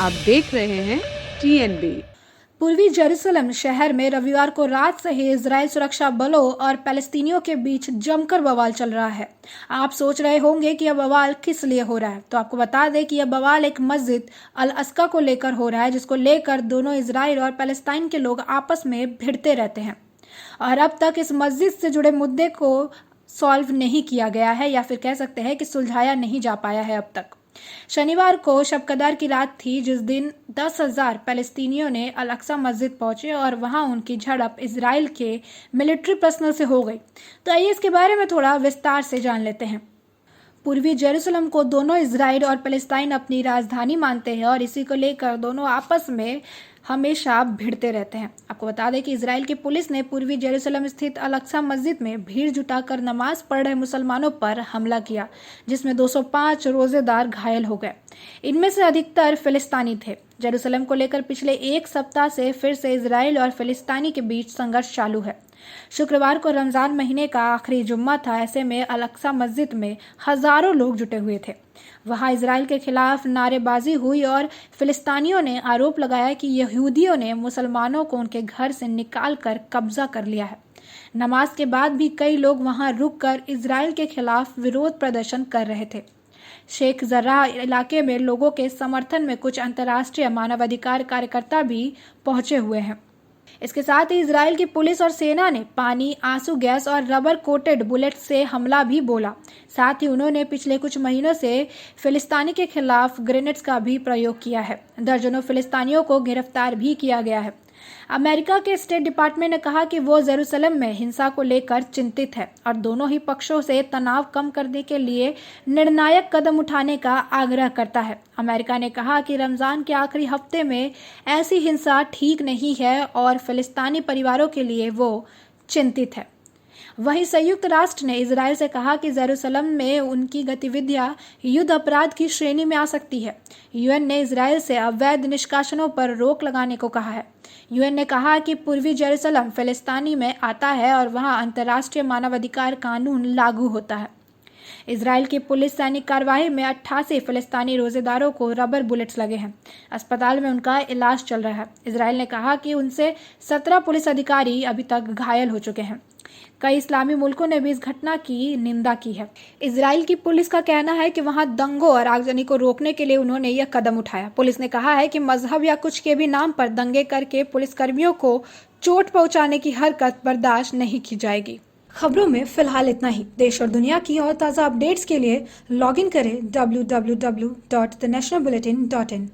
आप देख रहे हैं TNB। पूर्वी जेरूसलम शहर में रविवार को रात से ही इजराइल सुरक्षा बलों और पैलेस्तीनियों के बीच जमकर बवाल चल रहा है। आप सोच रहे होंगे कि यह बवाल किस लिए हो रहा है, तो आपको बता दें कि यह बवाल एक मस्जिद अल अक्सा को लेकर हो रहा है, जिसको लेकर दोनों इजराइल और पैलेस्टाइन के लोग आपस में भिड़ते रहते हैं और अब तक इस मस्जिद से जुड़े मुद्दे को सॉल्व नहीं किया गया है, या फिर कह सकते हैं कि सुलझाया नहीं जा पाया है अब तक। शनिवार को शब कदर की रात थी, जिस दिन 10,000 पैलेस्तीनियों ने अल अक्सा मस्जिद पहुंचे और वहां उनकी झड़प इजराइल के मिलिट्री पर्सनल से हो गई। तो आइए इसके बारे में थोड़ा विस्तार से जान लेते हैं। पूर्वी जेरूसलम को दोनों इजराइल और पैलेस्टाइन अपनी राजधानी मानते हैं और इसी को लेकर दोनों आपस में हमेशा भिड़ते रहते हैं। आपको बता दें कि इजराइल की पुलिस ने पूर्वी जेरूसलम स्थित अल अक्सा मस्जिद में भीड़ जुटाकर नमाज पढ़ रहे मुसलमानों पर हमला किया, जिसमें 205 रोजेदार घायल हो गए। इनमें से अधिकतर फिलिस्तीनी थे। जेरूसलम को लेकर पिछले एक सप्ताह से फिर से इजराइल और फिलिस्तीनी के बीच संघर्ष चालू है। शुक्रवार को रमजान महीने का आखिरी जुम्मा था। ऐसे में अल अक्सा मस्जिद में हजारों लोग जुटे हुए थे। वहां इजराइल के खिलाफ नारेबाजी हुई और फिलिस्तीनियों ने आरोप लगाया कि यहूदियों ने मुसलमानों को उनके घर से निकालकर कब्जा कर लिया है। नमाज के बाद भी कई लोग वहां रुककर इजराइल के खिलाफ विरोध प्रदर्शन कर रहे थे। शेख जर्राह इलाके में लोगों के समर्थन में कुछ अंतर्राष्ट्रीय मानवाधिकार कार्यकर्ता भी पहुंचे हुए हैं। इसके साथ ही इजराइल की पुलिस और सेना ने पानी, आंसू गैस और रबर कोटेड बुलेट से हमला भी बोला। साथ ही उन्होंने पिछले कुछ महीनों से फिलिस्तीनी के खिलाफ ग्रेनेड्स का भी प्रयोग किया है। दर्जनों फिलिस्तीनियों को गिरफ्तार भी किया गया है। अमेरिका के स्टेट डिपार्टमेंट ने कहा कि वो जेरूसलम में हिंसा को लेकर चिंतित है और दोनों ही पक्षों से तनाव कम करने के लिए निर्णायक कदम उठाने का आग्रह करता है। अमेरिका ने कहा कि रमजान के आखिरी हफ्ते में ऐसी हिंसा ठीक नहीं है और फिलिस्तीनी परिवारों के लिए वो चिंतित है। वहीं संयुक्त राष्ट्र ने इजराइल से कहा कि जेरूसलम में उनकी गतिविधियां युद्ध अपराध की श्रेणी में आ सकती है। यूएन ने इजराइल से अवैध निष्कासनों पर रोक लगाने को कहा है। यूएन ने कहा कि पूर्वी जेरूसलम फिलिस्तीनी में आता है और वहां अंतर्राष्ट्रीय मानवाधिकार कानून लागू होता है। इजराइल की पुलिस सैनिक कार्रवाई में 88 फिलिस्तीनी रोजेदारों को रबर बुलेट्स लगे हैं। अस्पताल में उनका इलाज चल रहा है। इजराइल ने कहा कि उनसे 17 पुलिस अधिकारी अभी तक घायल हो चुके हैं। कई इस्लामी मुल्कों ने भी इस घटना की निंदा की है। इजराइल की पुलिस का कहना है कि वहां दंगों और आगजनी को रोकने के लिए उन्होंने यह कदम उठाया। पुलिस ने कहा है कि मजहब या कुछ के भी नाम पर दंगे करके पुलिसकर्मियों को चोट पहुंचाने की हरकत बर्दाश्त नहीं की जाएगी। खबरों में फिलहाल इतना ही। देश और दुनिया की और ताज़ा अपडेट्स के लिए लॉग इन करें www.thenationalbulletin.in।